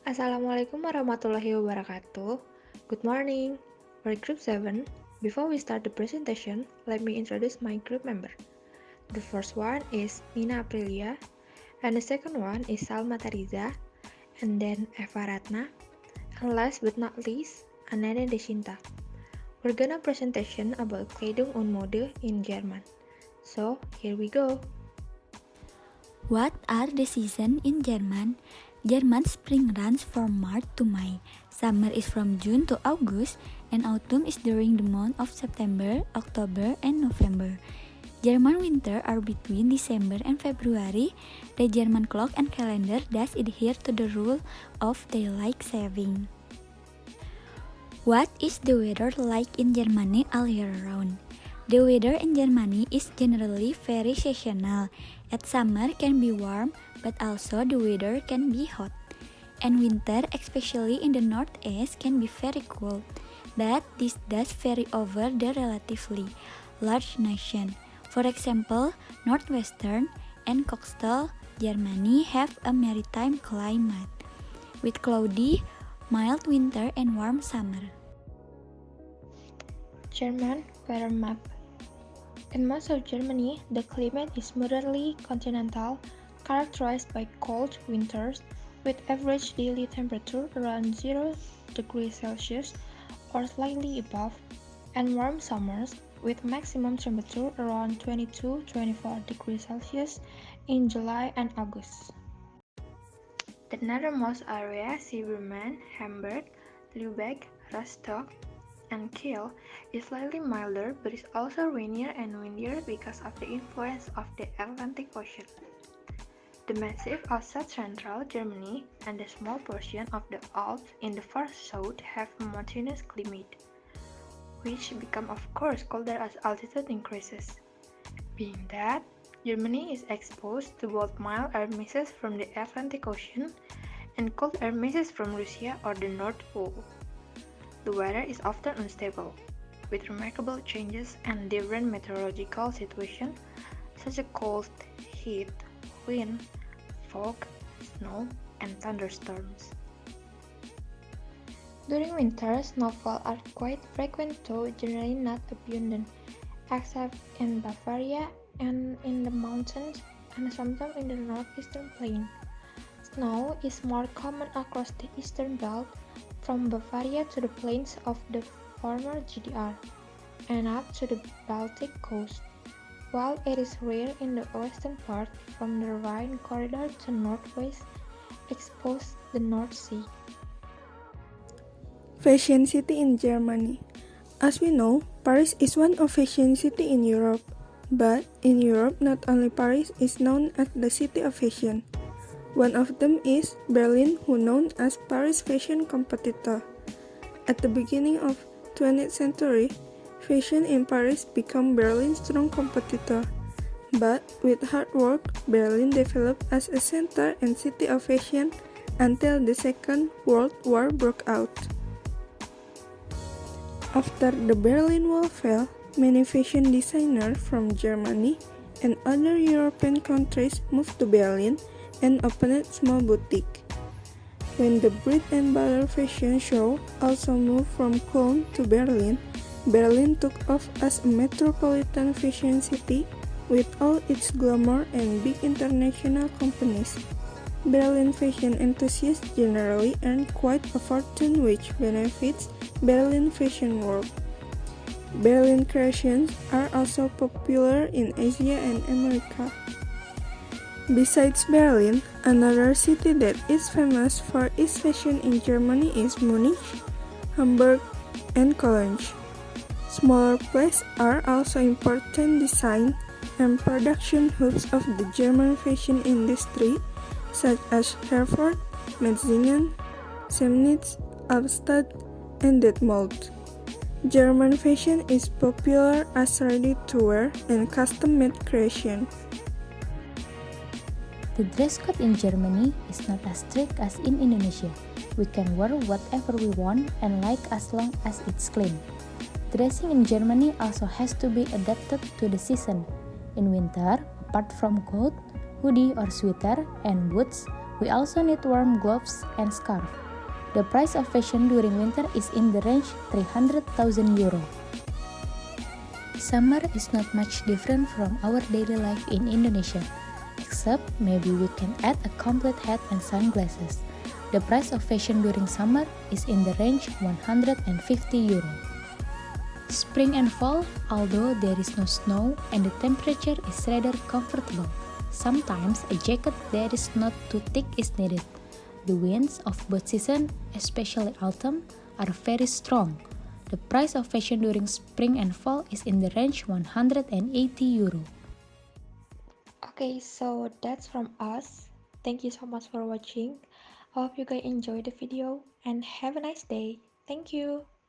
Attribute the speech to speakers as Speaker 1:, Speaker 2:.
Speaker 1: Assalamualaikum warahmatullahi wabarakatuh. Good morning. We're group 7. Before we start the presentation, let me introduce my group member. The first one is Nina Aprilia, and the second one is Salma Tariza, and then Eva Ratna, and last but not least, Ananda Deshinta. We're gonna presentation about Kleidung und Mode in German. So, here we go.
Speaker 2: What are the seasons in German? German spring runs from March to May. Summer is from June to August, and autumn is during the month of September, October, and November. German winter are between December and February. The German clock and calendar does adhere to the rule of daylight saving. What is the weather like in Germany all year round? The weather in Germany is generally very seasonal. At summer can be warm, but also the weather can be hot. And winter, especially in the northeast, can be very cold. But this does vary over the relatively large nation. For example, northwestern and coastal Germany have a maritime climate, with cloudy, mild winter and warm summer.
Speaker 1: German weather map. In most of Germany, the climate is moderately continental, characterized by cold winters with average daily temperature around 0 degrees Celsius or slightly above, and warm summers with maximum temperature around 22-24 degrees Celsius in July and August. The northernmost area, Bremen, Hamburg, Lübeck, Rostock, and Kiel is slightly milder but is also rainier and windier because of the influence of the Atlantic Ocean. The massive of south-central Germany and the small portion of the Alps in the far south have a mountainous climate, which become of course colder as altitude increases. Being that, Germany is exposed to both mild air masses from the Atlantic Ocean and cold air masses from Russia or the North Pole. The weather is often unstable, with remarkable changes and different meteorological situations such as cold, heat, wind, fog, snow, and thunderstorms. During winter, snowfall are quite frequent though generally not abundant, except in Bavaria and in the mountains and sometimes in the northeastern plain. Snow is more common across the eastern belt, from Bavaria to the plains of the former GDR, and up to the Baltic coast, while it is rare in the western part from the Rhine corridor to northwest, exposed the North Sea.
Speaker 3: Fashion city in Germany. As we know, Paris is one of fashion city in Europe, but in Europe not only Paris is known as the city of fashion. One of them is Berlin, who known as Paris fashion competitor. At the beginning of 20th century, fashion in Paris became Berlin's strong competitor. But with hard work, Berlin developed as a center and city of fashion until the Second World War broke out. After the Berlin Wall fell, many fashion designers from Germany and other European countries moved to Berlin and opened small boutique. When the Bread and Butter fashion show also moved from Cologne to Berlin, Berlin took off as a metropolitan fashion city with all its glamour and big international companies. Berlin fashion enthusiasts generally earn quite a fortune, which benefits Berlin fashion world. Berlin creations are also popular in Asia and America. Besides Berlin, another city that is famous for its fashion in Germany is Munich, Hamburg, and Cologne. Smaller places are also important design and production hubs of the German fashion industry, such as Herford, Metzingen, Chemnitz, Albstadt, and Detmold. German fashion is popular as ready-to-wear and custom-made creation.
Speaker 4: The dress code in Germany is not as strict as in Indonesia. We can wear whatever we want and like as long as it's clean. Dressing in Germany also has to be adapted to the season. In winter, apart from coat, hoodie or sweater, and boots, We also need warm gloves and scarf. The price of fashion during winter is in the range 300,000 euro. Summer is not much different from our daily life in Indonesia, except maybe we can add a complete hat and sunglasses. The price of fashion during summer is in the range 150 euro. Spring and fall, although there is no snow and the temperature is rather comfortable, sometimes a jacket that is not too thick is needed. The winds of both seasons, especially autumn, are very strong. The price of fashion during spring and fall is in the range 180 euro.
Speaker 1: Okay, so that's from us. Thank you so much for watching. I hope you guys enjoyed the video and have a nice day. Thank you.